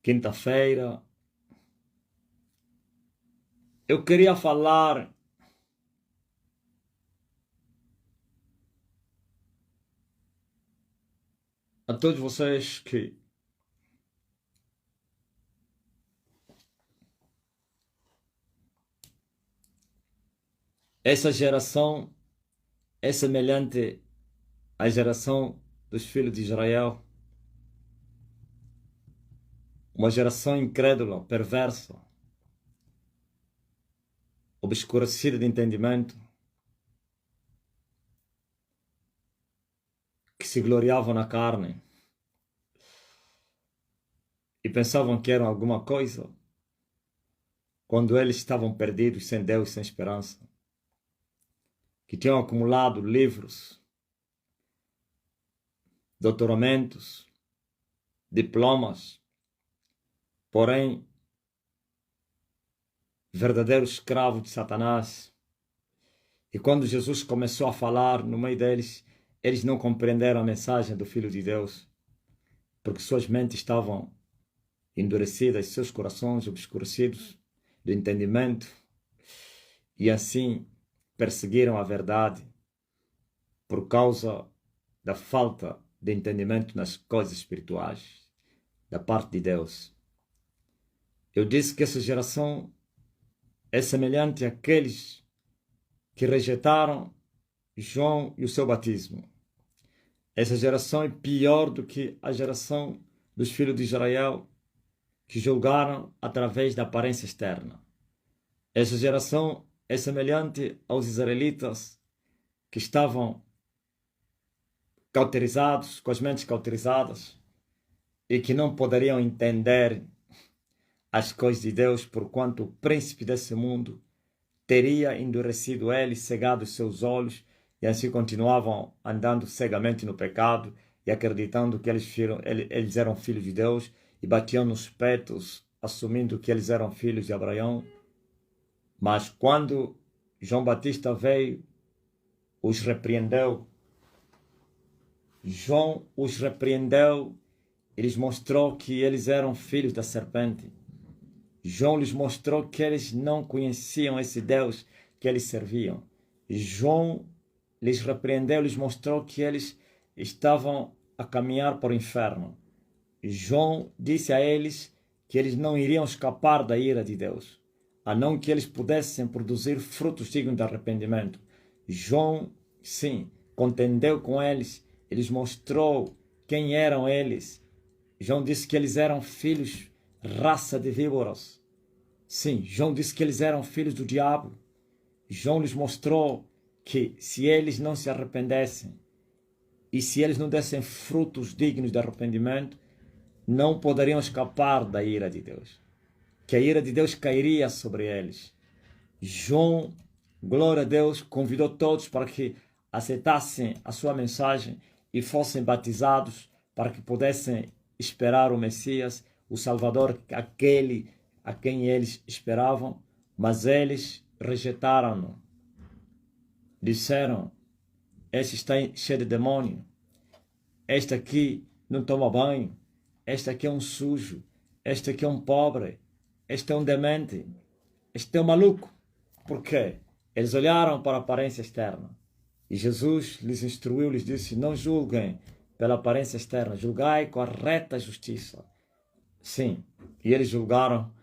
quinta-feira, eu queria falar a todos vocês que essa geração é semelhante à geração dos filhos de Israel, uma geração incrédula, perversa, obscurecida de entendimento, que se gloriavam na carne e pensavam que eram alguma coisa quando eles estavam perdidos, sem Deus, sem esperança, que tinham acumulado livros, doutoramentos, diplomas, porém, verdadeiros escravos de Satanás. E quando Jesus começou a falar no meio deles, eles não compreenderam a mensagem do Filho de Deus, porque suas mentes estavam endurecidas, seus corações obscurecidos do entendimento, e assim perseguiram a verdade por causa da falta de entendimento nas coisas espirituais da parte de Deus. Eu disse que essa geração é semelhante àqueles que rejeitaram João e o seu batismo. Essa geração é pior do que a geração dos filhos de Israel, que julgaram através da aparência externa. Essa geração é semelhante aos israelitas que estavam cauterizados, com as mentes cauterizadas, e que não poderiam entender as coisas de Deus, porquanto o príncipe desse mundo teria endurecido eles, cegado os seus olhos, e assim continuavam andando cegamente no pecado e acreditando que eles eram filhos de Deus, e batiam nos peitos, assumindo que eles eram filhos de Abraão. Mas quando João Batista veio, os repreendeu. João os repreendeu e lhes mostrou que eles eram filhos da serpente. João lhes mostrou que eles não conheciam esse Deus que eles serviam. João lhes repreendeu, lhes mostrou que eles estavam a caminhar para o inferno. João disse a eles que eles não iriam escapar da ira de Deus, a não que eles pudessem produzir frutos dignos de arrependimento. João, sim, contendeu com eles, lhes mostrou quem eram eles. João disse que eles eram filhos, raça de víboras. Sim, João disse que eles eram filhos do diabo. João lhes mostrou que se eles não se arrependessem e se eles não dessem frutos dignos de arrependimento, não poderiam escapar da ira de Deus, que a ira de Deus cairia sobre eles. João, glória a Deus, convidou todos para que aceitassem a sua mensagem e fossem batizados para que pudessem esperar o Messias, o Salvador, aquele a quem eles esperavam, mas eles rejeitaram-no. Disseram: este está cheio de demônio, este aqui não toma banho, este aqui é um sujo, este aqui é um pobre, este é um demente, este é um maluco. Por quê? Eles olharam para a aparência externa. E Jesus lhes instruiu, lhes disse: não julguem pela aparência externa, julgai com a reta justiça. Sim, e eles julgaram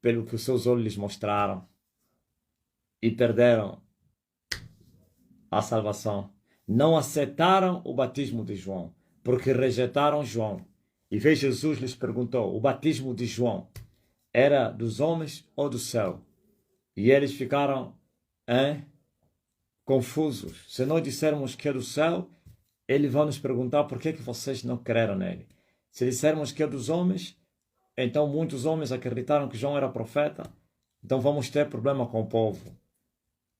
pelo que os seus olhos lhes mostraram e perderam a salvação. Não aceitaram o batismo de João, porque rejeitaram João. E veio Jesus lhes perguntou: o batismo de João era dos homens ou do céu? E eles ficaram confusos. Se nós dissermos que é do céu, ele vai nos perguntar por que vocês não creram nele. Se dissermos que é dos homens, então muitos homens acreditaram que João era profeta, então vamos ter problema com o povo.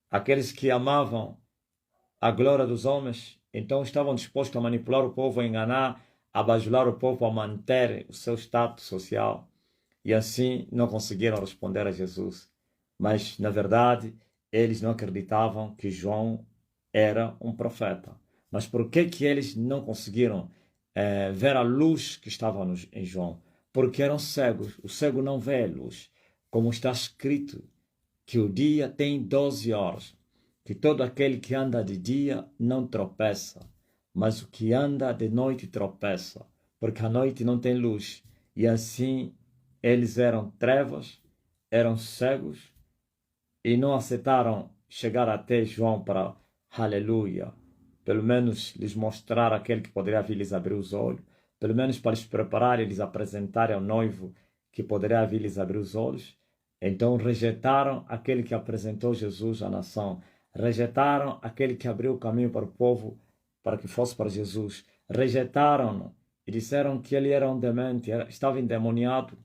Aqueles que amavam a glória dos homens, então estavam dispostos a manipular o povo, a enganar, a bajular o povo, a manter o seu status social. E assim não conseguiram responder a Jesus. Mas, na verdade, eles não acreditavam que João era um profeta. Mas por que eles não conseguiram ver a luz que estava em João? porque eram cegos. O cego não vê luz, como está escrito, que o dia tem 12 horas, que todo aquele que anda de dia não tropeça, mas o que anda de noite tropeça, porque a noite não tem luz. E assim eles eram trevas, eram cegos, e não aceitaram chegar até João para, aleluia, pelo menos lhes mostrar aquele que poderia vir lhes abrir os olhos, pelo menos para lhes preparar e lhes apresentar ao noivo que poderia vir lhes abrir os olhos. Então rejeitaram aquele que apresentou Jesus à nação, rejeitaram aquele que abriu o caminho para o povo para que fosse para Jesus, rejeitaram-no e disseram que ele era um demente, estava endemoniado,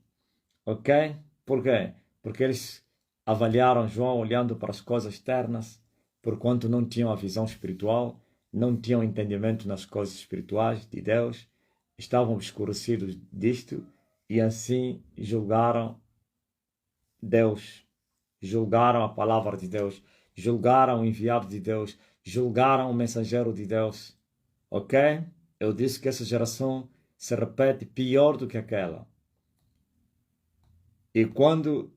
ok? Por quê? Porque eles avaliaram João olhando para as coisas externas, porquanto não tinham a visão espiritual, não tinham entendimento nas coisas espirituais de Deus, estavam obscurecidos disto e assim julgaram Deus, julgaram a palavra de Deus, julgaram o enviado de Deus, julgaram o mensageiro de Deus, ok? Eu disse que essa geração se repete pior do que aquela. E quando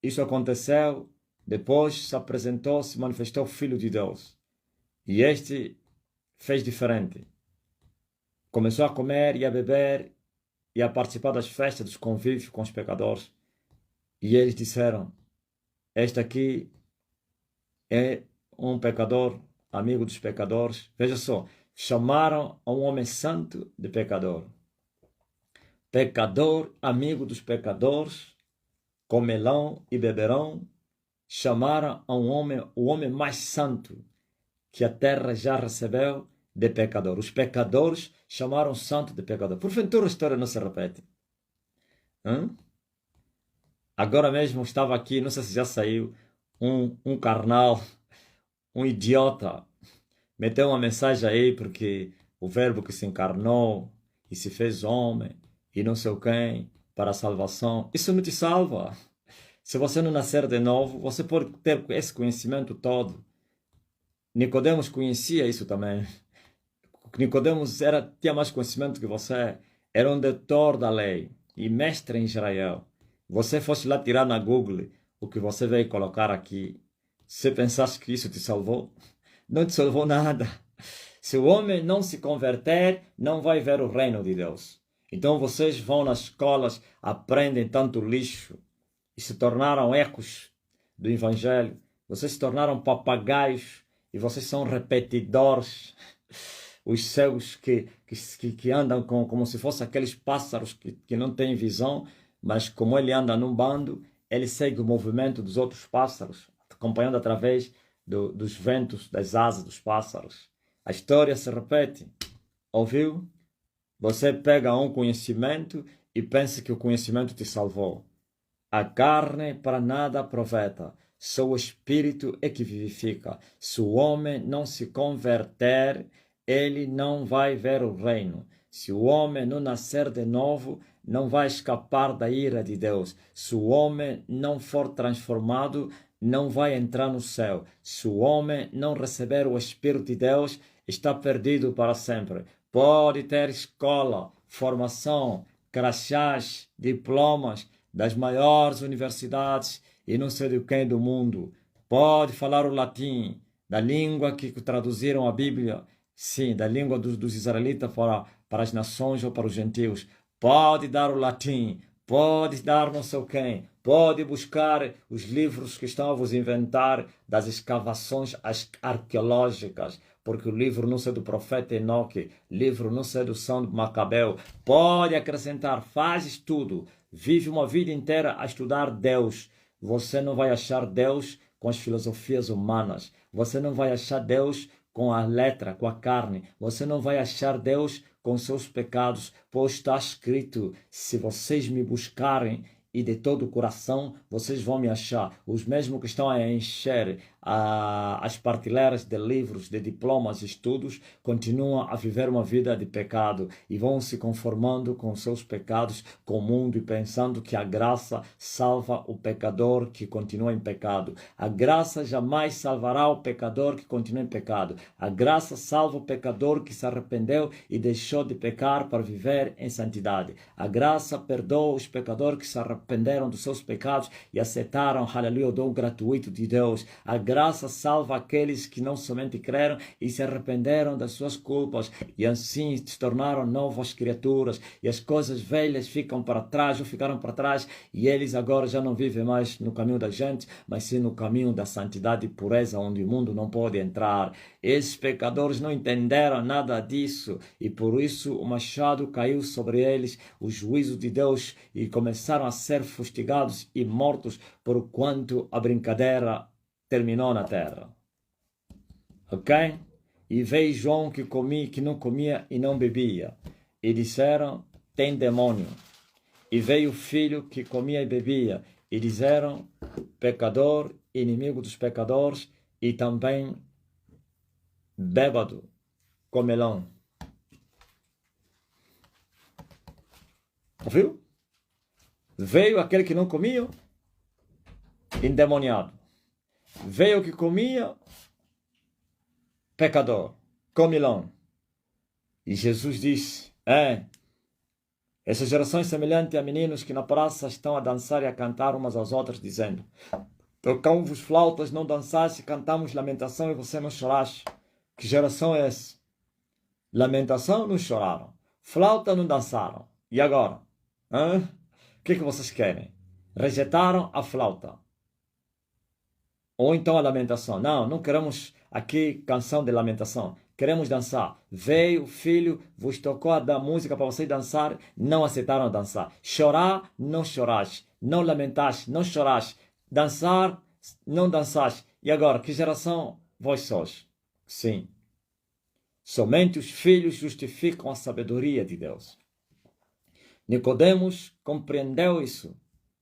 isso aconteceu, depois se apresentou, se manifestou o Filho de Deus. E este fez diferente. Começou a comer e a beber e a participar das festas, dos convívios com os pecadores. E eles disseram, este aqui é um pecador, amigo dos pecadores. Veja só, chamaram a um homem santo de pecador. Pecador, amigo dos pecadores, comelão e beberão, chamaram a um homem, o homem mais santo que a terra já recebeu, de pecador. Os pecadores chamaram o santo de pecador. Porventura a história não se repete. Agora mesmo estava aqui, não sei se já saiu, um carnal, um idiota, meteu uma mensagem aí porque o verbo que se encarnou e se fez homem e não sei quem para a salvação. Isso não te salva. Se você não nascer de novo, você pode ter esse conhecimento todo. Nicodemos conhecia isso também. Nicodemos tinha mais conhecimento que você. Era um doutor da lei e mestre em Israel. Você fosse lá tirar na Google o que você veio colocar aqui. Se pensasse que isso te salvou, não te salvou nada. Se o homem não se converter, não vai ver o reino de Deus. Então vocês vão nas escolas, aprendem tanto lixo e se tornaram ecos do Evangelho. Vocês se tornaram papagaios e vocês são repetidores. Os cegos que andam como se fossem aqueles pássaros que não têm visão, mas como ele anda num bando, ele segue o movimento dos outros pássaros, acompanhando através dos ventos, das asas dos pássaros. A história se repete. Ouviu? Você pega um conhecimento e pensa que o conhecimento te salvou. A carne para nada aproveita, só o Espírito é que vivifica. Se o homem não se converter, ele não vai ver o reino. Se o homem não nascer de novo, não vai escapar da ira de Deus. Se o homem não for transformado, não vai entrar no céu. Se o homem não receber o Espírito de Deus, está perdido para sempre. Pode ter escola, formação, crachás, diplomas das maiores universidades e não sei de quem do mundo. Pode falar o latim, da língua que traduziram a Bíblia, sim, da língua dos israelitas para as nações ou para os gentios. Pode dar o latim, pode dar não sei quem, pode buscar os livros que estão a vos inventar das escavações arqueológicas, porque o livro não é do profeta Enoque, livro não é do São Macabeu. Pode acrescentar, faz estudo, vive uma vida inteira a estudar Deus. Você não vai achar Deus com as filosofias humanas. Você não vai achar Deus com a letra, com a carne. Você não vai achar Deus com seus pecados, pois está escrito, se vocês me buscarem e de todo o coração, vocês vão me achar. Os mesmos que estão a encher às prateleiras de livros, de diplomas, estudos, continuam a viver uma vida de pecado e vão se conformando com seus pecados, com o mundo e pensando que a graça salva o pecador que continua em pecado. A graça jamais salvará o pecador que continua em pecado. A graça salva o pecador que se arrependeu e deixou de pecar para viver em santidade. A graça perdoa os pecadores que se arrependeram dos seus pecados e aceitaram, aleluia, o dom gratuito de Deus. A graça salva aqueles que não somente creram e se arrependeram das suas culpas e assim se tornaram novas criaturas e as coisas velhas ficam para trás ou ficaram para trás e eles agora já não vivem mais no caminho da gente, mas sim no caminho da santidade e pureza onde o mundo não pode entrar. Esses pecadores não entenderam nada disso e por isso o machado caiu sobre eles, o juízo de Deus, e começaram a ser fustigados e mortos por quanto a brincadeira terminou na terra. Ok? E veio João que não comia e não bebia. E disseram, tem demônio. E veio o filho que comia e bebia. E disseram, pecador, inimigo dos pecadores, e também bêbado, comelão. Ouviu? Veio aquele que não comia, endemoniado. Veio o que comia, pecador, comilão. E Jesus disse, essa geração é semelhante a meninos que na praça estão a dançar e a cantar umas às outras, dizendo, tocamos flautas, não dançaste, cantamos lamentação e você não choraste. Que geração é essa? Lamentação, não choraram. Flauta, não dançaram. E agora? O que vocês querem? Rejeitaram a flauta. Ou então a lamentação. Não queremos aqui canção de lamentação. Queremos dançar. Veio o filho, vos tocou a dar música para vocês dançar, não aceitaram dançar. Chorar, não choraste. Não lamentaste, não choraste. Dançar, não dançaste. E agora, que geração vós sois? Sim. Somente os filhos justificam a sabedoria de Deus. Nicodemos compreendeu isso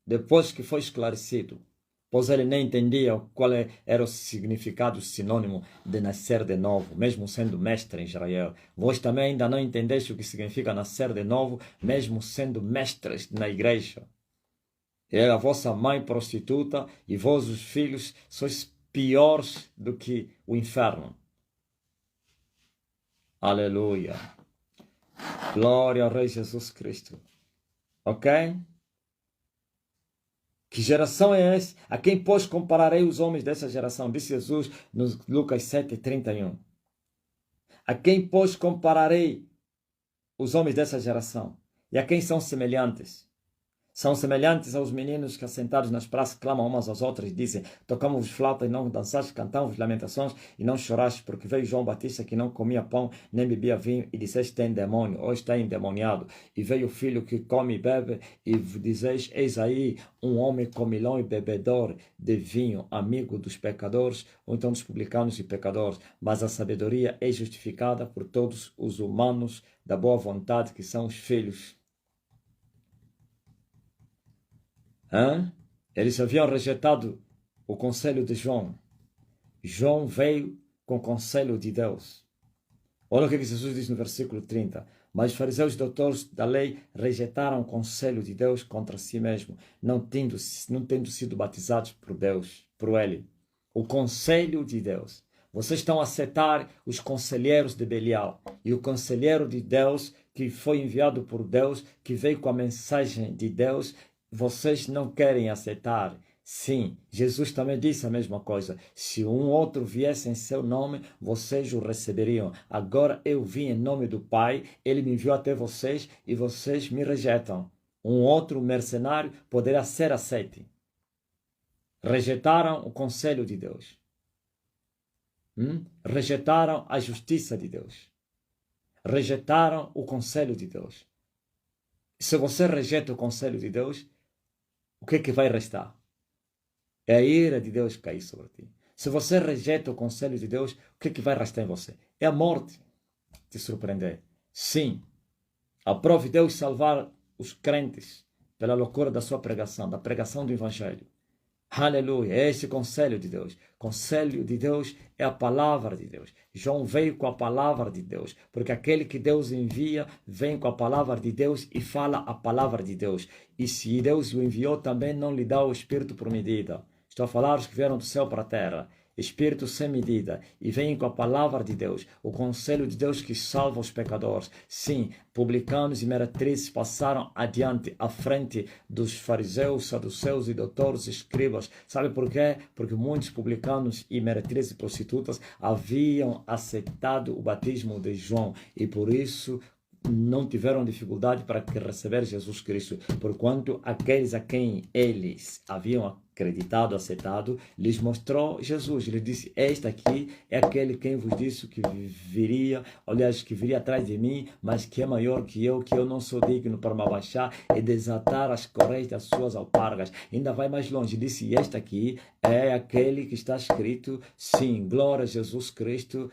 depois que foi esclarecido, pois ele nem entendia qual era o significado sinônimo de nascer de novo, mesmo sendo mestre em Israel. Vós também ainda não entendeste o que significa nascer de novo, mesmo sendo mestres na igreja. É a vossa mãe prostituta e vós, os filhos, sois piores do que o inferno. Aleluia. Glória ao Rei Jesus Cristo. Ok? Que geração é essa? A quem, pois, compararei os homens dessa geração? Disse Jesus no Lucas 7:31. A quem, pois, compararei os homens dessa geração? E a quem são semelhantes? São semelhantes aos meninos que, assentados nas praças, clamam umas às outras e dizem, tocamos flauta e não dançaste, cantamos lamentações e não choraste, porque veio João Batista que não comia pão, nem bebia vinho, e disseste, tem demônio, ou está endemoniado. E veio o filho que come e bebe, e dizeis, eis aí um homem comilão e bebedor de vinho, amigo dos pecadores, ou então dos publicanos e pecadores. Mas a sabedoria é justificada por todos os humanos da boa vontade, que são os filhos. Eles haviam rejeitado o conselho de João. João veio com o conselho de Deus. Olha o que Jesus diz no versículo 30. Mas os fariseus e doutores da lei rejeitaram o conselho de Deus contra si mesmo, não tendo sido batizados por Deus, por ele. O conselho de Deus. Vocês estão a aceitar os conselheiros de Belial. E o conselheiro de Deus, que foi enviado por Deus, que veio com a mensagem de Deus, vocês não querem aceitar. Sim, Jesus também disse a mesma coisa. Se um outro viesse em seu nome, vocês o receberiam. Agora eu vim em nome do Pai, ele me enviou até vocês e vocês me rejeitam. Um outro mercenário poderá ser aceito. Rejeitaram o conselho de Deus. Rejeitaram a justiça de Deus. Rejeitaram o conselho de Deus. Se você rejeita o conselho de Deus, o que é que vai restar? É a ira de Deus cair sobre ti. Se você rejeita o conselho de Deus, o que é que vai restar em você? É a morte. Te surpreender. Sim. Aprove Deus salvar os crentes pela loucura da sua pregação, da pregação do Evangelho. Aleluia, é esse conselho de Deus. Conselho de Deus é a palavra de Deus. João veio com a palavra de Deus, porque aquele que Deus envia vem com a palavra de Deus e fala a palavra de Deus. E se Deus o enviou, também não lhe dá o Espírito por medida. Estou a falar os que vieram do céu para a terra. Espírito sem medida, e vem com a palavra de Deus, o conselho de Deus que salva os pecadores. Sim, publicanos e meretrizes passaram adiante, à frente dos fariseus, saduceus e doutores, escribas. Sabe por quê? Porque muitos publicanos e meretrizes e prostitutas haviam aceitado o batismo de João, e por isso não tiveram dificuldade para receber Jesus Cristo, porquanto aqueles a quem eles haviam acreditado, aceitado, lhes mostrou Jesus. Ele disse: este aqui é aquele quem vos disse que viria, aliás, que viria atrás de mim, mas que é maior que eu não sou digno para me abaixar e desatar as correias das suas alpargas. Ainda vai mais longe, disse: este aqui é aquele que está escrito, sim, glória a Jesus Cristo.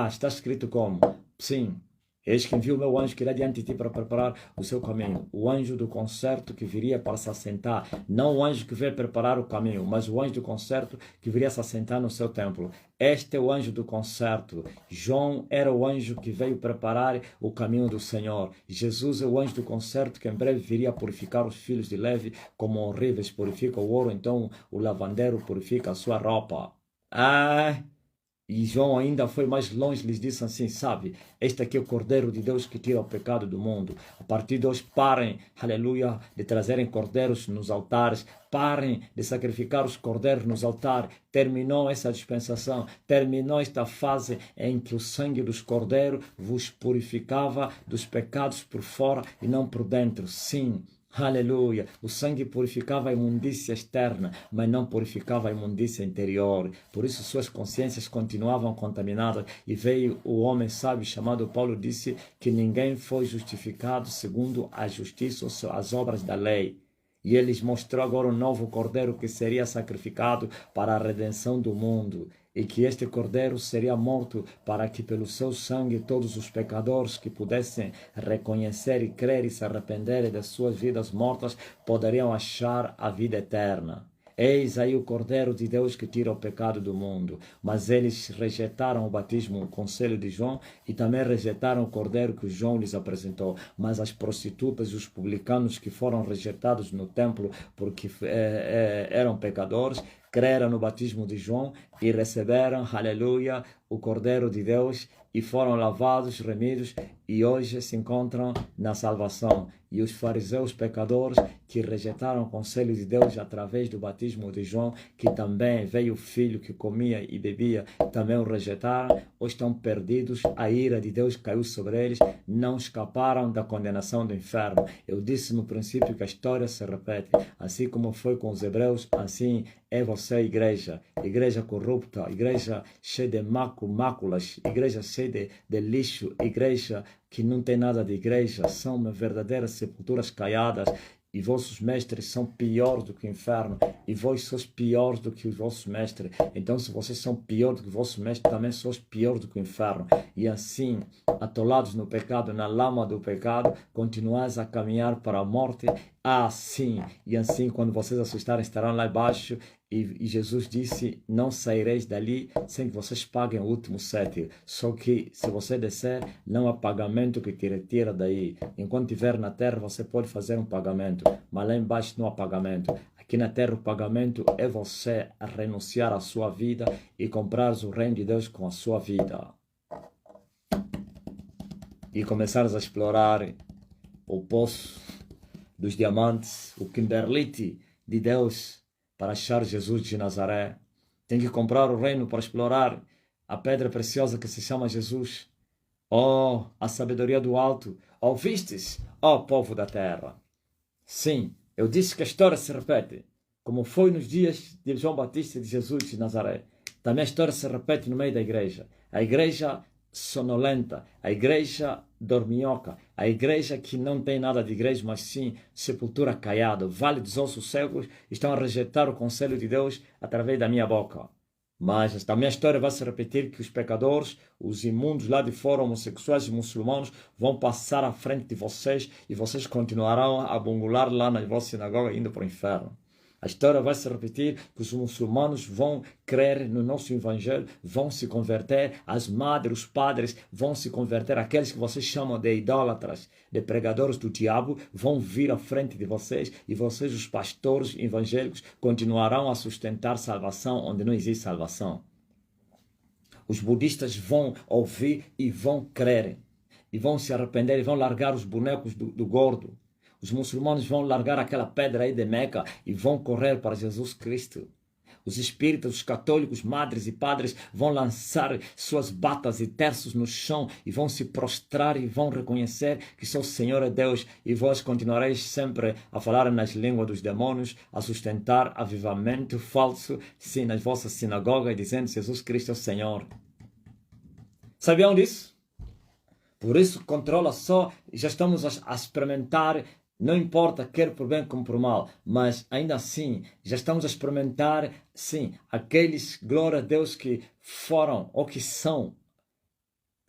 Está escrito como? Sim. Eis que envio o meu anjo que irá diante de ti para preparar o seu caminho. O anjo do concerto que viria para se assentar. Não o anjo que veio preparar o caminho, mas o anjo do concerto que viria se assentar no seu templo. Este é o anjo do concerto. João era o anjo que veio preparar o caminho do Senhor. Jesus é o anjo do concerto que em breve viria purificar os filhos de Levi como horríveis purifica o ouro. Então o lavandeiro purifica a sua roupa. E João ainda foi mais longe, lhes disse assim, sabe, este aqui é o Cordeiro de Deus que tira o pecado do mundo. A partir de hoje, parem, aleluia, de trazerem cordeiros nos altares, parem de sacrificar os cordeiros nos altares. Terminou essa dispensação, terminou esta fase em que o sangue dos cordeiros vos purificava dos pecados por fora e não por dentro. Sim. Aleluia, o sangue purificava a imundícia externa, mas não purificava a imundícia interior. Por isso suas consciências continuavam contaminadas. E veio o homem sábio chamado Paulo, disse que ninguém foi justificado segundo a justiça ou as obras da lei. E ele lhes mostrou agora um novo cordeiro que seria sacrificado para a redenção do mundo. E que este cordeiro seria morto para que pelo seu sangue todos os pecadores que pudessem reconhecer e crer e se arrependerem das suas vidas mortas poderiam achar a vida eterna. Eis aí o Cordeiro de Deus que tira o pecado do mundo. Mas eles rejeitaram o batismo, o conselho de João, e também rejeitaram o Cordeiro que João lhes apresentou. Mas as prostitutas e os publicanos que foram rejeitados no templo porque eram pecadores, creram no batismo de João e receberam, aleluia, o Cordeiro de Deus e foram lavados, remidos e hoje se encontram na salvação. E os fariseus pecadores que rejeitaram o conselho de Deus através do batismo de João, que também veio o filho que comia e bebia, também o rejeitaram, hoje estão perdidos, a ira de Deus caiu sobre eles, não escaparam da condenação do inferno. Eu disse no princípio que a história se repete, assim como foi com os hebreus, assim é você, igreja, igreja corrupta, igreja cheia de máculas, igreja cheia de lixo, igreja que não tem nada de igreja, são verdadeiras sepulturas caiadas, e vossos mestres são piores do que o inferno, e vós sois piores do que os vossos mestres. Então, se vocês são piores do que os vossos mestres, também sois piores do que o inferno. E assim, atolados no pecado, na lama do pecado, continuais a caminhar para a morte. Sim, e assim, quando vocês assustarem, estarão lá embaixo. E Jesus disse, não saireis dali sem que vocês paguem o último sétimo. Só que se você descer, não há pagamento que te retira daí. Enquanto estiver na terra, você pode fazer um pagamento, mas lá embaixo não há pagamento. Aqui na terra o pagamento é você a renunciar à sua vida e comprar o reino de Deus com a sua vida. E começares a explorar o poço dos diamantes, o Kimberlite de Deus, para achar Jesus de Nazaré. Tem que comprar o reino para explorar a pedra preciosa que se chama Jesus. Oh, a sabedoria do alto. Oh, vistes, oh, povo da terra. Sim, eu disse que a história se repete, como foi nos dias de João Batista e de Jesus de Nazaré. Também a história se repete no meio da igreja. A igreja sonolenta, a igreja dorminhoca, a igreja que não tem nada de igreja, mas sim sepultura caiada, vale dos ossos secos, estão a rejeitar o conselho de Deus através da minha boca. Mas também a história vai se repetir que os pecadores, os imundos lá de fora, homossexuais e muçulmanos, vão passar à frente de vocês e vocês continuarão a bungular lá na vossa sinagoga indo para o inferno. A história vai se repetir que os muçulmanos vão crer no nosso evangelho, vão se converter, as madres, os padres vão se converter, aqueles que vocês chamam de idólatras, de pregadores do diabo, vão vir à frente de vocês e vocês, os pastores evangélicos, continuarão a sustentar salvação onde não existe salvação. Os budistas vão ouvir e vão crer, e vão se arrepender e vão largar os bonecos do gordo. Os muçulmanos vão largar aquela pedra aí de Meca e vão correr para Jesus Cristo. Os espíritas, os católicos, madres e padres vão lançar suas batas e terços no chão e vão se prostrar e vão reconhecer que só o Senhor é Deus, e vós continuareis sempre a falar nas línguas dos demônios, a sustentar avivamento falso, sim, nas vossas sinagogas, dizendo Jesus Cristo é o Senhor. Sabiam disso? Por isso, controla só, já estamos a experimentar. Não importa, quer por bem como por mal, mas ainda assim, já estamos a experimentar, sim, aqueles, glória a Deus, que foram, ou que são,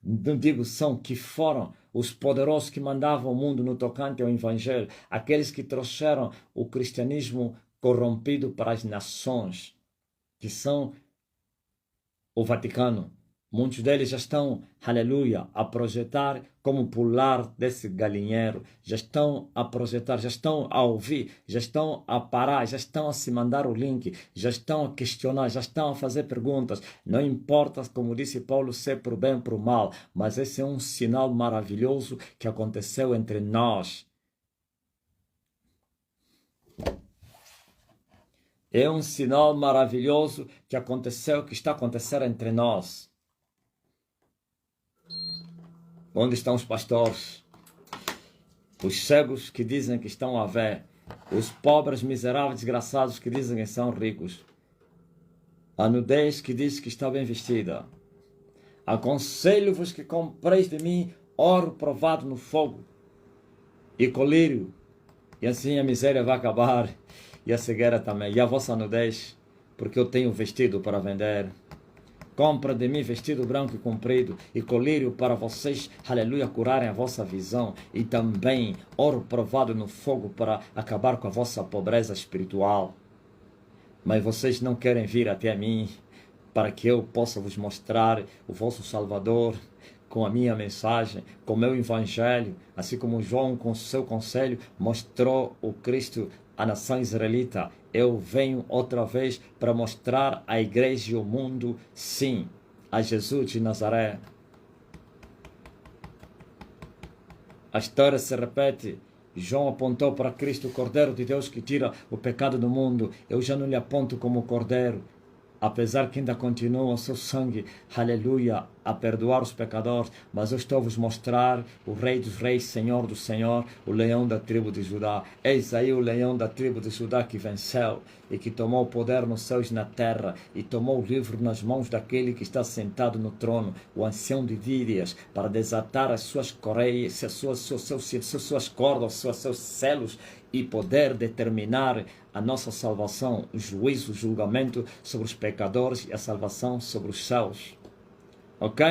não digo são, que foram os poderosos que mandavam o mundo no tocante ao Evangelho, aqueles que trouxeram o cristianismo corrompido para as nações, que são o Vaticano. Muitos deles já estão, aleluia, a projetar como pular desse galinheiro. Já estão a projetar, já estão a ouvir, já estão a parar, já estão a se mandar o link, já estão a questionar, já estão a fazer perguntas. Não importa, como disse Paulo, se é por bem ou por mal, mas esse é um sinal maravilhoso que aconteceu entre nós. É um sinal maravilhoso que aconteceu, que está a acontecer entre nós. Onde estão os pastores? Os cegos que dizem que estão a ver. Os pobres, miseráveis, desgraçados que dizem que são ricos. A nudez que diz que está bem vestida. Aconselho-vos que compreis de mim ouro provado no fogo e colírio. E assim a miséria vai acabar e a cegueira também. E a vossa nudez, porque eu tenho vestido para vender. Compra de mim vestido branco e comprido e colírio para vocês, aleluia, curarem a vossa visão, e também ouro provado no fogo para acabar com a vossa pobreza espiritual. Mas vocês não querem vir até mim para que eu possa vos mostrar o vosso Salvador com a minha mensagem, com o meu evangelho, assim como João com o seu conselho mostrou o Cristo à nação israelita. Eu venho outra vez para mostrar à igreja e ao mundo, sim, a Jesus de Nazaré. A história se repete. João apontou para Cristo, o Cordeiro de Deus que tira o pecado do mundo. Eu já não lhe aponto como Cordeiro, apesar que ainda continua o seu sangue, aleluia, a perdoar os pecadores, mas eu estou a vos mostrar o Rei dos Reis, Senhor do Senhor, o leão da tribo de Judá. Eis aí o leão da tribo de Judá que venceu e que tomou o poder nos céus e na terra, e tomou o livro nas mãos daquele que está sentado no trono, o ancião de días, para desatar as suas correias, as suas cordas, os seus selos, e poder determinar a nossa salvação, o juízo, o julgamento sobre os pecadores e a salvação sobre os céus. Ok?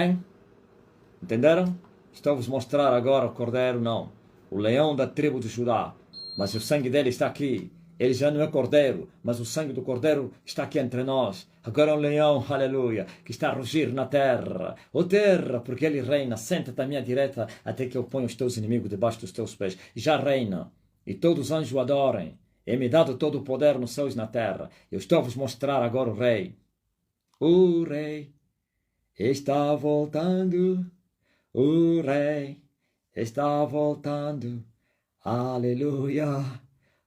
Entenderam? Estou a vos mostrar agora o Cordeiro, não. O leão da tribo de Judá. Mas o sangue dele está aqui. Ele já não é Cordeiro, mas o sangue do Cordeiro está aqui entre nós. Agora é um leão, aleluia, que está a rugir na terra. Ó terra, porque ele reina. Senta-te à minha direita até que eu ponha os teus inimigos debaixo dos teus pés. Já reina. E todos os anjos o adorem. É-me dado todo o poder nos céus e na terra. Eu estou a vos mostrar agora o Rei. O Rei está voltando. O Rei está voltando. Aleluia.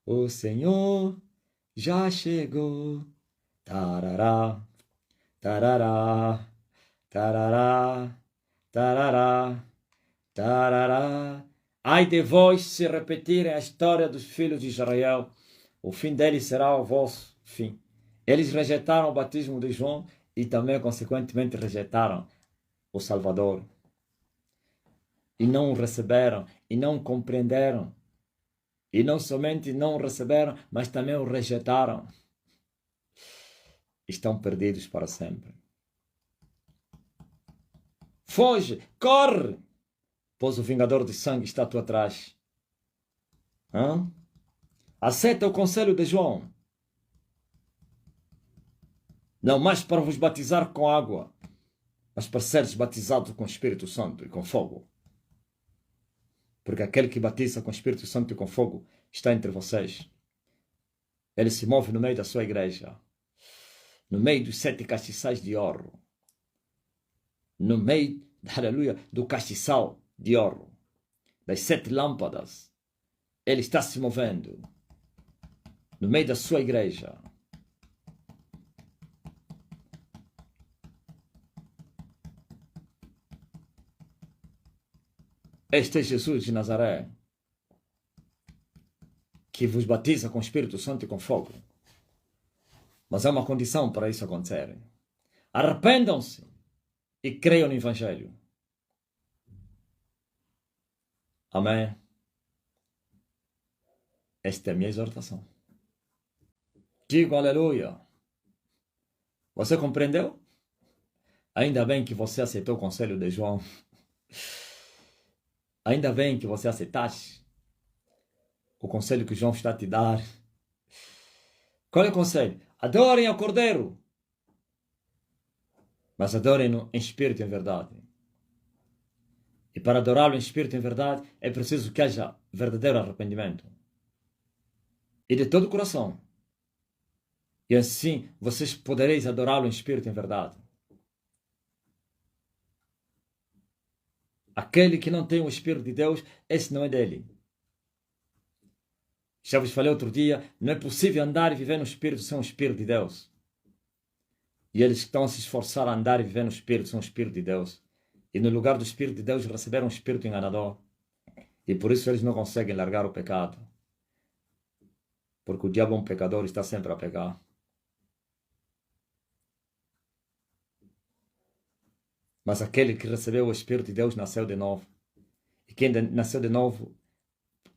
O Senhor já chegou. Tarará, tarará, tarará, tarará, tarará. Ai de vós se repetirem a história dos filhos de Israel, o fim deles será o vosso fim. Eles rejeitaram o batismo de João e também, consequentemente, rejeitaram o Salvador. E não o receberam, e não o compreenderam. E não somente não o receberam, mas também o rejeitaram. Estão perdidos para sempre. Foge, corre! Pois o vingador de sangue está à tua atrás. Aceita o conselho de João. Não mais para vos batizar com água, mas para seres batizados com o Espírito Santo e com fogo. Porque aquele que batiza com o Espírito Santo e com fogo está entre vocês. Ele se move no meio da sua igreja, no meio dos 7 castiçais de ouro, no meio, aleluia, do castiçal de ouro, das 7 lâmpadas. Ele está se movendo no meio da sua igreja. Este é Jesus de Nazaré, que vos batiza com o Espírito Santo e com fogo. Mas há uma condição para isso acontecer. Arrependam-se e creiam no Evangelho. Amém? Esta é a minha exortação. Digo aleluia. Você compreendeu? Ainda bem que você aceitou o conselho de João. Ainda bem que você aceitaste o conselho que João está a te dar. Qual é o conselho? Adorem ao Cordeiro. Mas adorem-no em espírito e em verdade. E para adorá-lo em espírito e em verdade, é preciso que haja verdadeiro arrependimento. E de todo o coração. E assim vocês podereis adorá-lo em espírito e em verdade. Aquele que não tem o Espírito de Deus, esse não é dele. Já vos falei outro dia, não é possível andar e viver no Espírito sem o Espírito de Deus. E eles que estão a se esforçar a andar e viver no Espírito são o Espírito de Deus. E no lugar do Espírito de Deus receberam um Espírito enganador. E por isso eles não conseguem largar o pecado. Porque o diabo é um pecador e está sempre a pecar. Mas aquele que recebeu o Espírito de Deus nasceu de novo. E quem nasceu de novo,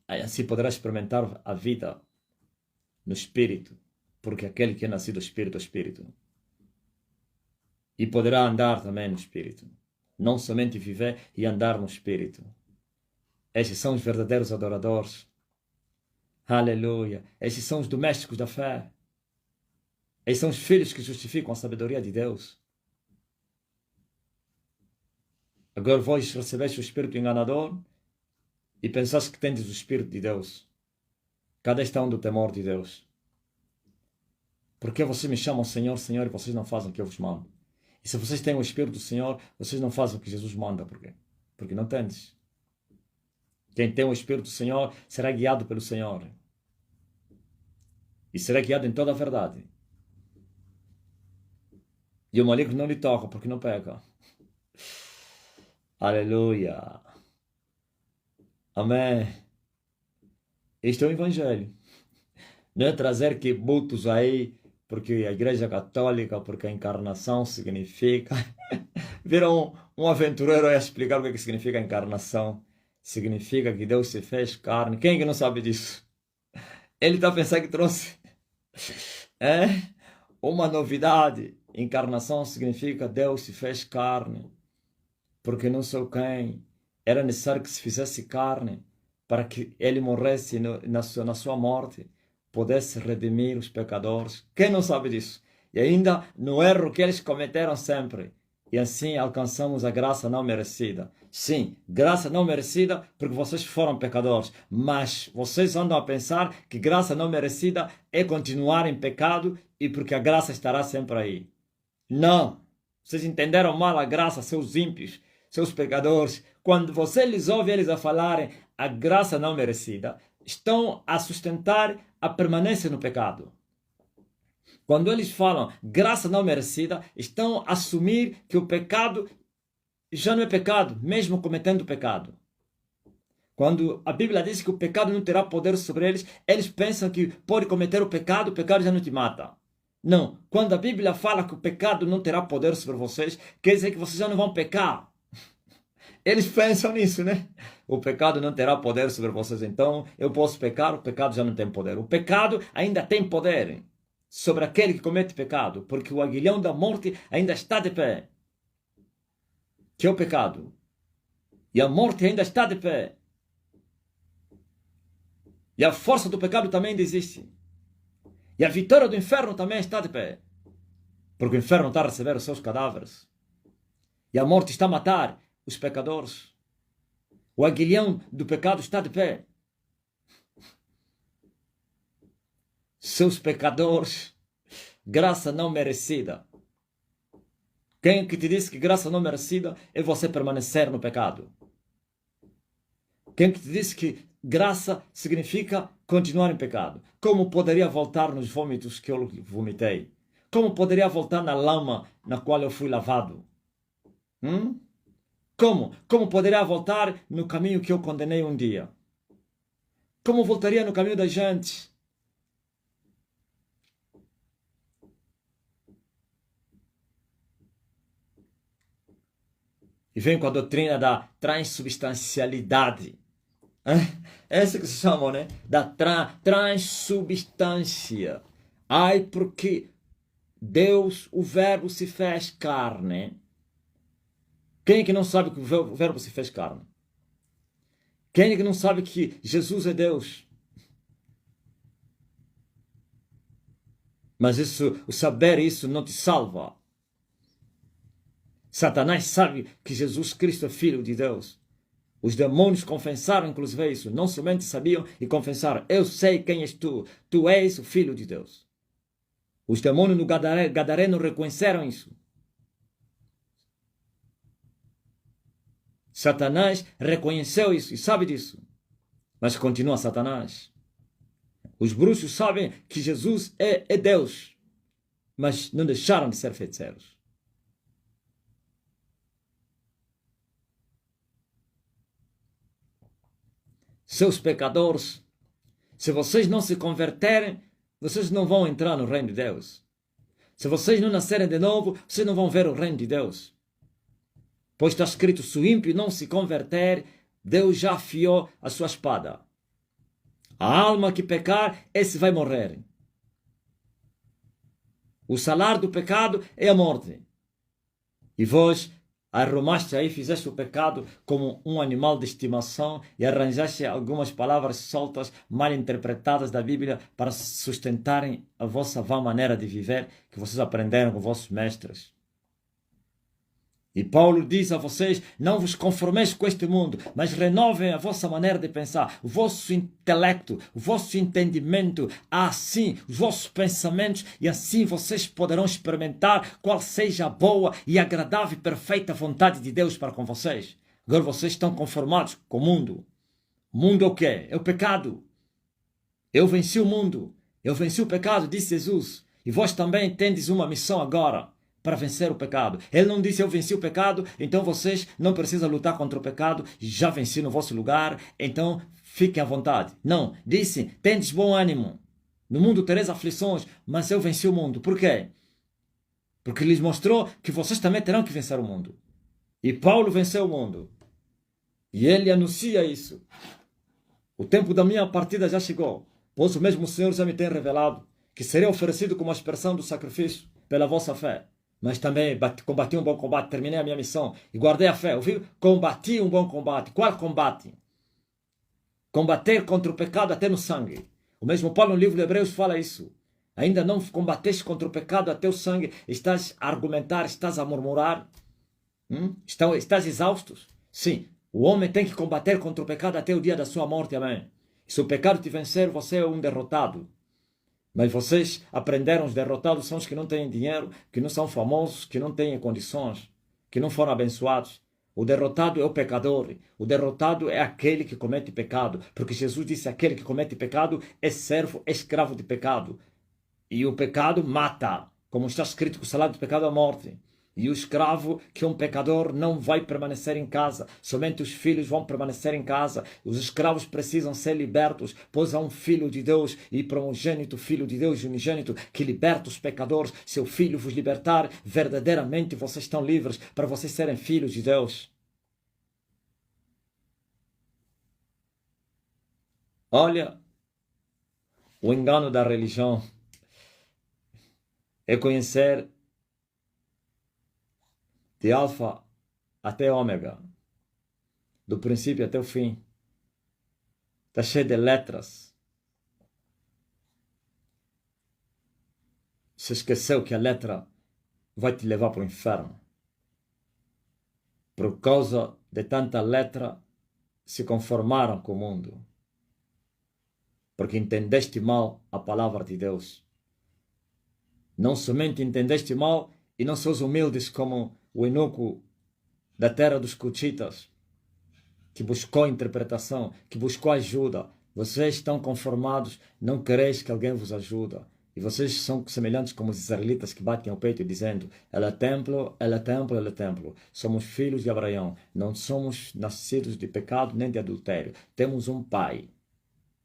assim poderá experimentar a vida no Espírito. Porque aquele que é nascido do Espírito é o Espírito. E poderá andar também no Espírito. Não somente viver e andar no Espírito. Estes são os verdadeiros adoradores. Aleluia. Estes são os domésticos da fé. Estes são os filhos que justificam a sabedoria de Deus. Agora vós recebeste o Espírito enganador e pensaste que tendes o Espírito de Deus. Cadê está do temor de Deus? Porque vocês me chamam Senhor, Senhor e vocês não fazem o que eu vos mando? E se vocês têm o Espírito do Senhor, vocês não fazem o que Jesus manda. Por quê? Porque não tendes. Quem tem o Espírito do Senhor será guiado pelo Senhor. E será guiado em toda a verdade. E o maligno não lhe toca porque não peca. Aleluia. Amém. Este é o Evangelho. Não é trazer quibutos aí, porque a Igreja Católica, porque a encarnação significa... Viram um aventureiro a explicar o que significa encarnação. Significa que Deus se fez carne. Quem é que não sabe disso? Ele está pensando que trouxe uma novidade. Encarnação significa Deus se fez carne. Porque não sei quem, era necessário que se fizesse carne para que ele morresse na sua morte, pudesse redimir os pecadores. Quem não sabe disso? E ainda no erro que eles cometeram sempre. E assim alcançamos a graça não merecida. Sim, graça não merecida porque vocês foram pecadores. Mas vocês andam a pensar que graça não merecida é continuar em pecado e porque a graça estará sempre aí. Não! Vocês entenderam mal a graça, seus ímpios, seus pecadores. Quando você lhes ouve eles a falarem a graça não merecida, estão a sustentar a permanência no pecado. Quando eles falam graça não merecida, estão a assumir que o pecado já não é pecado, mesmo cometendo pecado. Quando a Bíblia diz que o pecado não terá poder sobre eles, eles pensam que pode cometer o pecado já não te mata. Não, quando a Bíblia fala que o pecado não terá poder sobre vocês, quer dizer que vocês já não vão pecar. Eles pensam nisso, né? O pecado não terá poder sobre vocês, então eu posso pecar, o pecado já não tem poder. O pecado ainda tem poder sobre aquele que comete pecado, porque o aguilhão da morte ainda está de pé, que é o pecado. E a morte ainda está de pé. E a força do pecado também ainda existe. E a vitória do inferno também está de pé. porque o inferno está a receber os seus cadáveres. E a morte está a matar os pecadores. O aguilhão do pecado está de pé. Seus pecadores, graça não merecida. Quem que te disse que graça não merecida é você permanecer no pecado? Quem que te disse que graça significa continuar em pecado? Como poderia voltar nos vômitos que eu vomitei? Como poderia voltar na lama na qual eu fui lavado? Como? Como poderia voltar no caminho que eu condenei um dia? Como voltaria no caminho da gente? E vem com a doutrina da transubstancialidade. É isso que se chama, né? Da transubstância. Ai, porque Deus, o verbo se fez carne. Quem é que não sabe que o verbo se fez carne? Quem é que não sabe que Jesus é Deus? Mas isso, o saber isso não te salva. Satanás sabe que Jesus Cristo é Filho de Deus. Os demônios confessaram, inclusive, isso. Não somente sabiam e confessaram. Eu sei quem és tu. Tu és o Filho de Deus. Os demônios no Gadareno reconheceram isso. Satanás reconheceu isso e sabe disso. Mas continua Satanás. Os bruxos sabem que Jesus é Deus. Mas não deixaram de ser feiticeiros. Seus pecadores, se vocês não se converterem, vocês não vão entrar no reino de Deus. Se vocês não nascerem de novo, vocês não vão ver o reino de Deus. Pois está escrito, se o ímpio não se converter, Deus já afiou a sua espada. A alma que pecar, esse vai morrer. O salário do pecado é a morte. E vós arrumaste aí, fizeste o pecado como um animal de estimação e arranjaste algumas palavras soltas, mal interpretadas da Bíblia para sustentarem a vossa vã maneira de viver que vocês aprenderam com vossos mestres. E Paulo diz a vocês, não vos conformeis com este mundo, mas renovem a vossa maneira de pensar, o vosso intelecto, o vosso entendimento, assim, os vossos pensamentos, e assim vocês poderão experimentar qual seja a boa e agradável e perfeita vontade de Deus para com vocês. Agora vocês estão conformados com o mundo. O mundo é o quê? É o pecado. Eu venci o mundo, eu venci o pecado, disse Jesus, e vós também tendes uma missão agora, para vencer o pecado. Ele não disse, eu venci o pecado, então vocês não precisam lutar contra o pecado, já venci no vosso lugar, então fiquem à vontade. Não, disse, tendes bom ânimo. No mundo tereis aflições, mas eu venci o mundo. Por quê? Porque lhes mostrou que vocês também terão que vencer o mundo. E Paulo venceu o mundo. E ele anuncia isso. O tempo da minha partida já chegou, pois o mesmo Senhor já me tem revelado que serei oferecido como a expressão do sacrifício pela vossa fé. Mas também combati um bom combate, terminei a minha missão e guardei a fé. Ouviu? Combati um bom combate. Qual combate? Combater contra o pecado até no sangue. O mesmo Paulo no livro de Hebreus fala isso. Ainda não combateste contra o pecado até o sangue. Estás a argumentar, estás a murmurar. Estás exaustos? Sim. O homem tem que combater contra o pecado até o dia da sua morte. Amém. E se o pecado te vencer, você é um derrotado. Mas vocês aprenderam, os derrotados são os que não têm dinheiro, que não são famosos, que não têm condições, que não foram abençoados. O derrotado é o pecador. O derrotado é aquele que comete pecado. Porque Jesus disse, aquele que comete pecado é servo, é escravo de pecado. E o pecado mata. Como está escrito que o salário do pecado é a morte. E o escravo, que é um pecador, não vai permanecer em casa. Somente os filhos vão permanecer em casa. Os escravos precisam ser libertos, pois há um Filho de Deus e primogênito, Filho de Deus unigênito, que liberta os pecadores. Se o Filho vos libertar, verdadeiramente vocês estão livres para vocês serem filhos de Deus. Olha, o engano da religião é conhecer de alfa até ômega, do princípio até o fim. Está cheio de letras. Se esqueceu que a letra vai te levar para o inferno. Por causa de tanta letra, se conformaram com o mundo. Porque entendeste mal a palavra de Deus. Não somente entendeste mal e não sois humildes como o eunuco da terra dos Cutitas, que buscou interpretação, que buscou ajuda. Vocês estão conformados, não quereis que alguém vos ajude. E vocês são semelhantes como os israelitas que batem ao peito dizendo: Ele é templo, ele é templo, ele é templo. Somos filhos de Abraão, não somos nascidos de pecado nem de adultério. Temos um pai.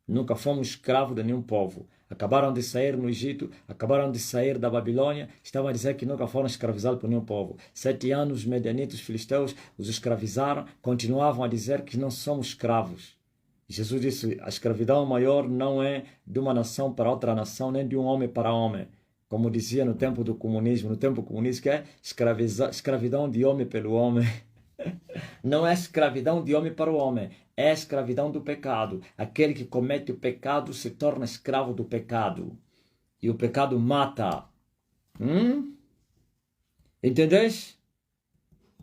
Nunca fomos escravos de nenhum povo. Acabaram de sair no Egito, acabaram de sair da Babilônia, estavam a dizer que nunca foram escravizados por nenhum povo. 7 anos os medianitas, os filisteus, os escravizaram, continuavam a dizer que não somos escravos. Jesus disse: a escravidão maior não é de uma nação para outra nação, nem de um homem para homem. Como dizia no tempo do comunismo, no tempo comunista, que é escravidão de homem pelo homem. Não é escravidão de homem para o homem, é a escravidão do pecado. Aquele que comete o pecado se torna escravo do pecado. E o pecado mata. Entendeste?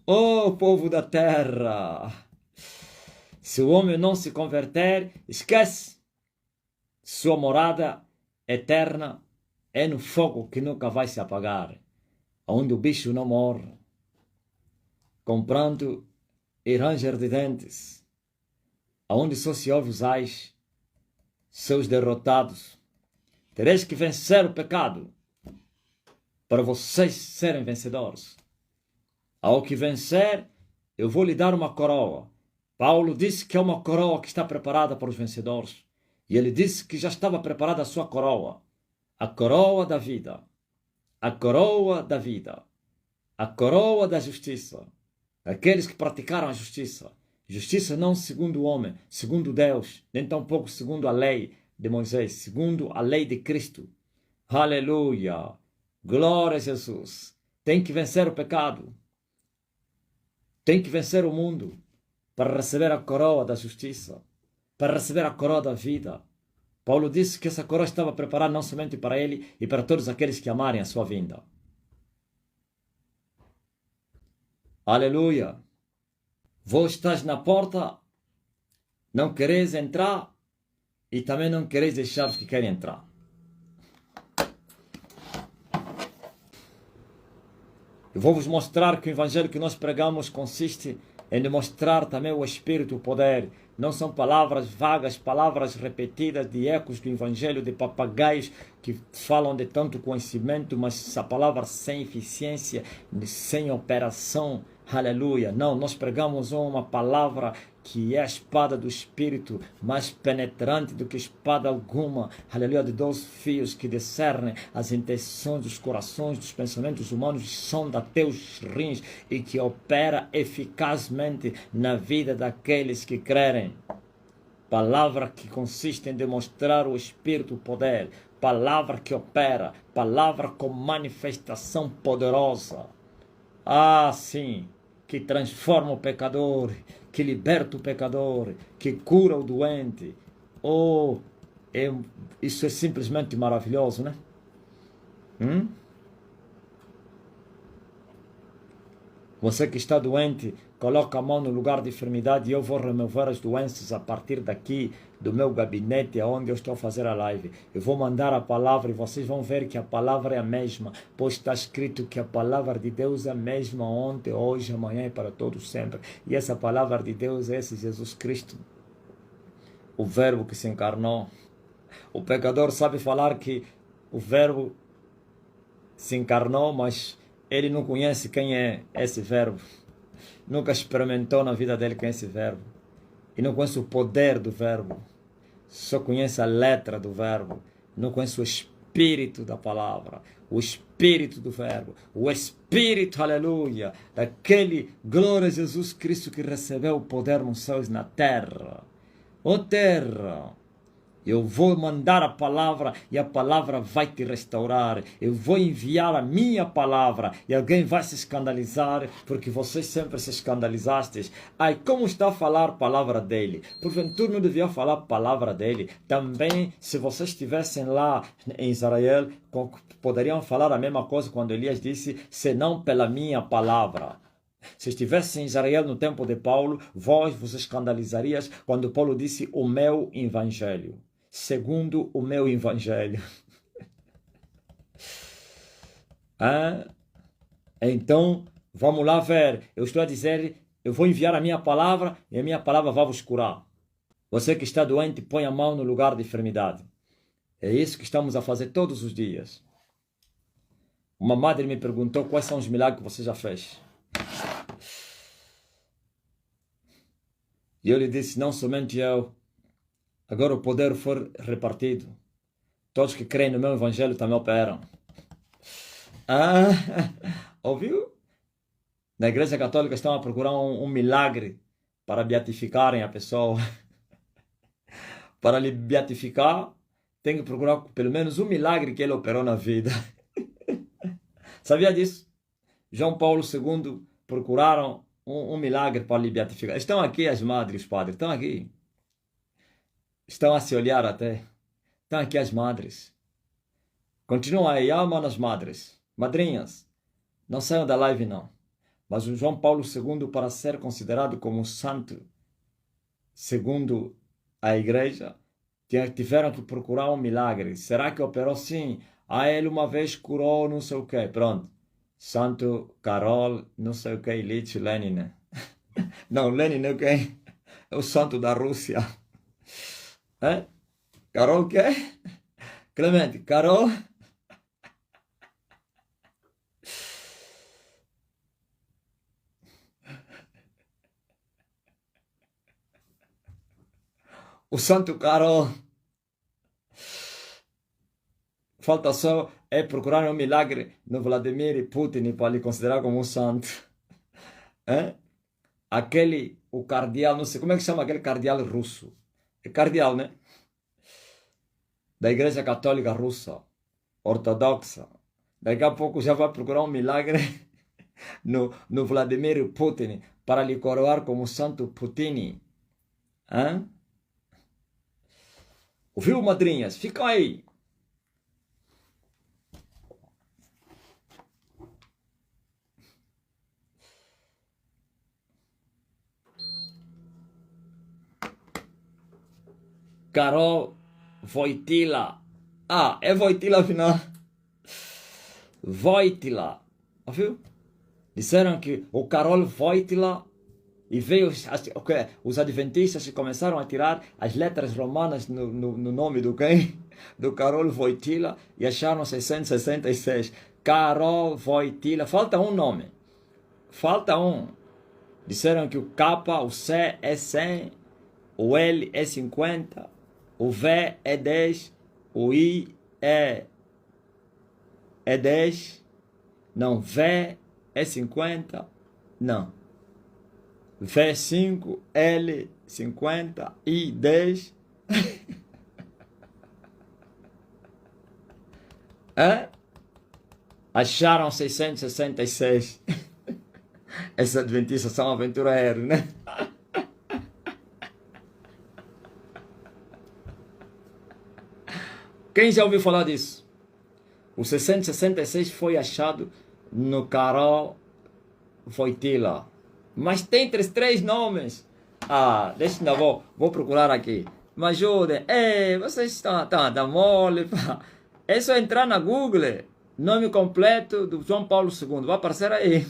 Oh, povo da terra! Se o homem não se converter, esquece. Sua morada eterna é no fogo que nunca vai se apagar, onde o bicho não morre, com pranto e ranger de dentes, aonde só se ouve os ais, seus derrotados. Tereis que vencer o pecado para vocês serem vencedores. Ao que vencer, eu vou lhe dar uma coroa. Paulo disse que é uma coroa que está preparada para os vencedores. E ele disse que já estava preparada a sua coroa. A coroa da vida. A coroa da vida. A coroa da justiça. Aqueles que praticaram a justiça. Justiça não segundo o homem, segundo Deus, nem tampouco segundo a lei de Moisés, segundo a lei de Cristo. Aleluia! Glória a Jesus! Tem que vencer o pecado. Tem que vencer o mundo para receber a coroa da justiça, para receber a coroa da vida. Paulo disse que essa coroa estava preparada não somente para ele e para todos aqueles que amarem a sua vinda. Aleluia! Vós estás na porta, não quereis entrar e também não quereis deixar os que querem entrar. Eu vou vos mostrar que o evangelho que nós pregamos consiste em demonstrar também o Espírito, o poder. Não são palavras vagas, palavras repetidas de ecos do evangelho, de papagaios que falam de tanto conhecimento, mas essa palavra sem eficiência, sem operação. Aleluia. Não, nós pregamos uma palavra que é a espada do Espírito, mais penetrante do que espada alguma. Aleluia, de 12 fios que discernem as intenções dos corações, dos pensamentos humanos, sonda até os rins e que opera eficazmente na vida daqueles que crerem. Palavra que consiste em demonstrar o Espírito, o poder. Palavra que opera, palavra com manifestação poderosa. Ah, sim, que transforma o pecador, que liberta o pecador, que cura o doente. Oh, isso é simplesmente maravilhoso, né? Você que está doente, coloca a mão no lugar de enfermidade e eu vou remover as doenças a partir daqui, do meu gabinete, onde eu estou a fazer a live. Eu vou mandar a palavra e vocês vão ver que a palavra é a mesma, pois está escrito que a palavra de Deus é a mesma ontem, hoje, amanhã e para todos sempre. E essa palavra de Deus é esse Jesus Cristo, o verbo que se encarnou. O pecador sabe falar que o verbo se encarnou, mas ele não conhece quem é esse verbo. Nunca experimentou na vida dele quem é esse verbo. E não conhece o poder do verbo. Só conhece a letra do verbo. Não conhece o espírito da palavra. O espírito do verbo. O espírito, aleluia, daquele, glória a Jesus Cristo que recebeu o poder nos céus e na terra. Ó terra! Eu vou mandar a palavra e a palavra vai te restaurar. Eu vou enviar a minha palavra e alguém vai se escandalizar porque vocês sempre se escandalizastes. Ai, como está a falar a palavra dele? Porventura não devia falar a palavra dele. Também, se vocês estivessem lá em Israel, poderiam falar a mesma coisa quando Elias disse, senão pela minha palavra. Se estivesse em Israel no tempo de Paulo, vós vos escandalizarias quando Paulo disse o meu evangelho. Segundo o meu evangelho. Então, vamos lá ver. Eu estou a dizer, eu vou enviar a minha palavra e a minha palavra vai vos curar. Você que está doente, põe a mão no lugar de enfermidade. É isso que estamos a fazer todos os dias. Uma madre me perguntou quais são os milagres que você já fez. E eu lhe disse, não somente eu. Agora o poder for repartido. Todos que creem no meu evangelho também operam. Ouviu? Na igreja católica estão a procurar um milagre para beatificarem a pessoa. Para lhe beatificar, tem que procurar pelo menos um milagre que ele operou na vida. Sabia disso? João Paulo II procuraram um milagre para lhe beatificar. Estão aqui as madres, os padres, estão aqui. Estão a se olhar até. Estão aqui as madres. Continuam aí, amam as madres. Madrinhas, não saiam da live não. Mas o João Paulo II, para ser considerado como santo, segundo a igreja, tiveram que procurar um milagre. Será que operou? Sim. Ele uma vez curou não sei o quê. Pronto. Santo Carol, não sei o que, Ilich Lenin. Não, Lenin é quem? É o santo da Rússia. Carol o quê? Clemente, Carol? O santo Carol. Falta só procurar um milagre no Vladimir Putin para lhe considerar como um santo. O cardeal, não sei como é que chama aquele cardeal russo. É cardeal, né? Da Igreja Católica Russa, ortodoxa. Daqui a pouco já vai procurar um milagre no Vladimir Putin para lhe coroar como Santo Putin. Ouviu, madrinhas? Ficam aí. Carol Wojtyla. É Wojtyla afinal. Wojtyla. Ouviu? Disseram que o Carol Wojtyla e veio os adventistas começaram a tirar as letras romanas no nome do quem? Do Carol Wojtyla e acharam 666. Carol Wojtyla. Falta um nome. Falta um. Disseram que o K, o C é 100, o L é 50, o V é 10, o I é 10. Não, V é 50. Não. V5, L 50, I 10. Acharam 666. Esses adventistas são aventureiros, né? Quem já ouviu falar disso? O 666 foi achado no Carol Wojtyla. Mas tem três nomes. Deixa eu vou procurar aqui. Me ajudem. Vocês estão mole. Pá. É só entrar na Google. Nome completo do João Paulo II. Vai aparecer aí.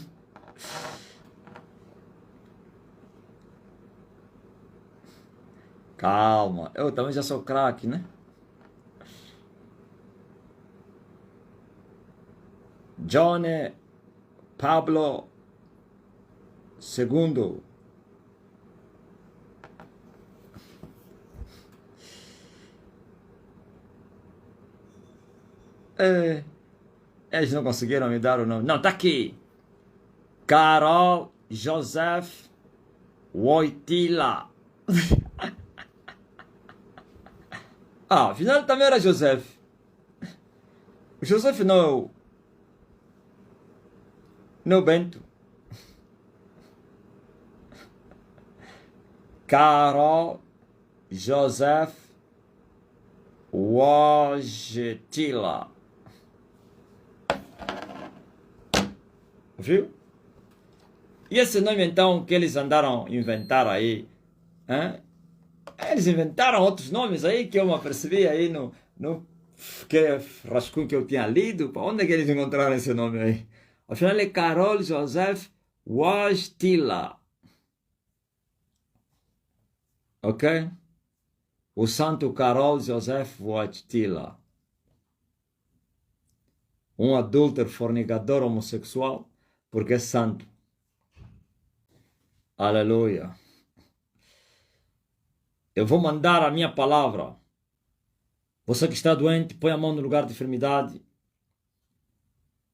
Calma. Eu também já sou craque, né? John Pablo II. Eles não conseguiram me dar o nome. Não, tá aqui. Carol Joseph Wojtyla. Ah, afinal também era José. O José não é não é o Bento. Carol, Joseph, Wojtyla. Viu? E esse nome então que eles andaram a inventar aí, hein? Eles inventaram outros nomes aí que eu me apercebi aí no que rascunho que eu tinha lido. Para onde é que eles encontraram esse nome aí? Afinal é Carol Joseph Wojtyla. Ok? O santo Carol Joseph Wojtyla. Um adúltero, fornicador, homossexual, porque é santo. Aleluia. Eu vou mandar a minha palavra. Você que está doente, põe a mão no lugar de enfermidade.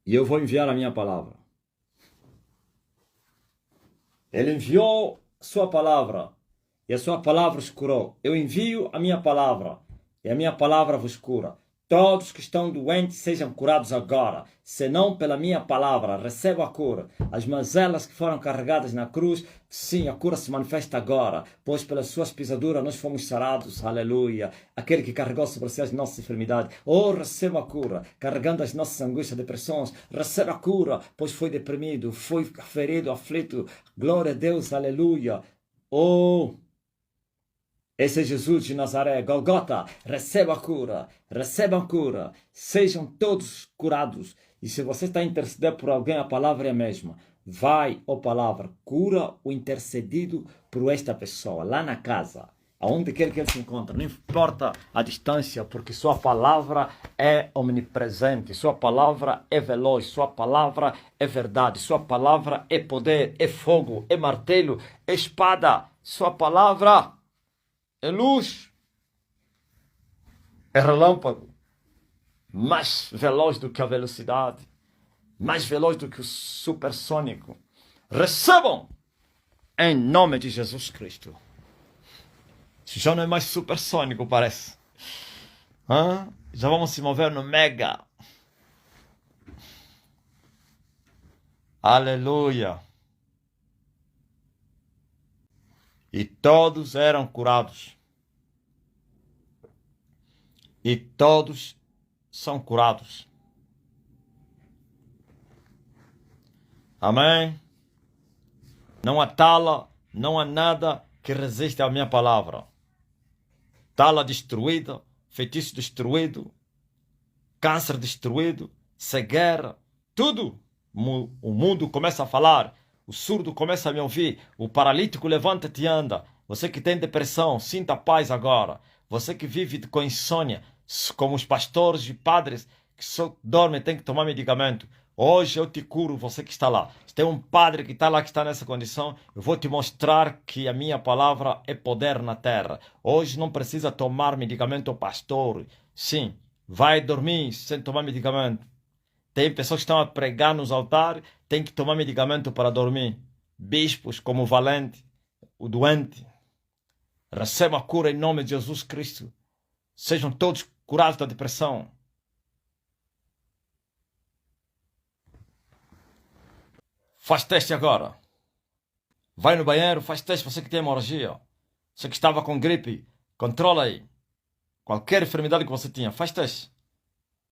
E eu vou enviar a minha palavra. Ele enviou sua palavra. E a sua palavra os curou. Eu envio a minha palavra. E a minha palavra vos cura. Todos que estão doentes sejam curados agora. Senão pela minha palavra. Receba a cura. As mazelas que foram carregadas na cruz. Sim, a cura se manifesta agora. Pois pelas suas pisaduras nós fomos sarados. Aleluia. Aquele que carregou sobre si as nossas enfermidades. Oh, receba a cura. Carregando as nossas angústias, depressões. Receba a cura. Pois foi deprimido. Foi ferido, aflito. Glória a Deus. Aleluia. Oh, esse é Jesus de Nazaré, Golgota, receba a cura, sejam todos curados. E se você está a interceder por alguém, a palavra é a mesma. Vai, ó palavra, cura o intercedido por esta pessoa, lá na casa, aonde quer que ele se encontre, não importa a distância, porque sua palavra é omnipresente, sua palavra é veloz, sua palavra é verdade, sua palavra é poder, é fogo, é martelo, é espada, sua palavra é luz, é relâmpago, mais veloz do que a velocidade, mais veloz do que o supersônico. Recebam em nome de Jesus Cristo. Já não é mais supersônico, parece. Já vamos se mover no mega. Aleluia. E todos eram curados. E todos são curados. Amém? Não há tala, não há nada que resista à minha palavra. Tala destruída, feitiço destruído, câncer destruído, cegueira, tudo. O mundo começa a falar, o surdo começa a me ouvir, o paralítico levanta-te e anda. Você que tem depressão, sinta paz agora. Você que vive com insônia, como os pastores e padres que só dormem, tem que tomar medicamento. Hoje eu te curo, você que está lá. Se tem um padre que está lá, que está nessa condição, eu vou te mostrar que a minha palavra é poder na terra. Hoje não precisa tomar medicamento, pastor. Sim, vai dormir sem tomar medicamento. Tem pessoas que estão a pregar nos altares, tem que tomar medicamento para dormir. Bispos como o valente, o doente. Receba a cura em nome de Jesus Cristo. Sejam todos curados da depressão. Faz teste agora. Vai no banheiro, faz teste. Você que tem hemorragia. Você que estava com gripe, controla aí. Qualquer enfermidade que você tinha, faz teste.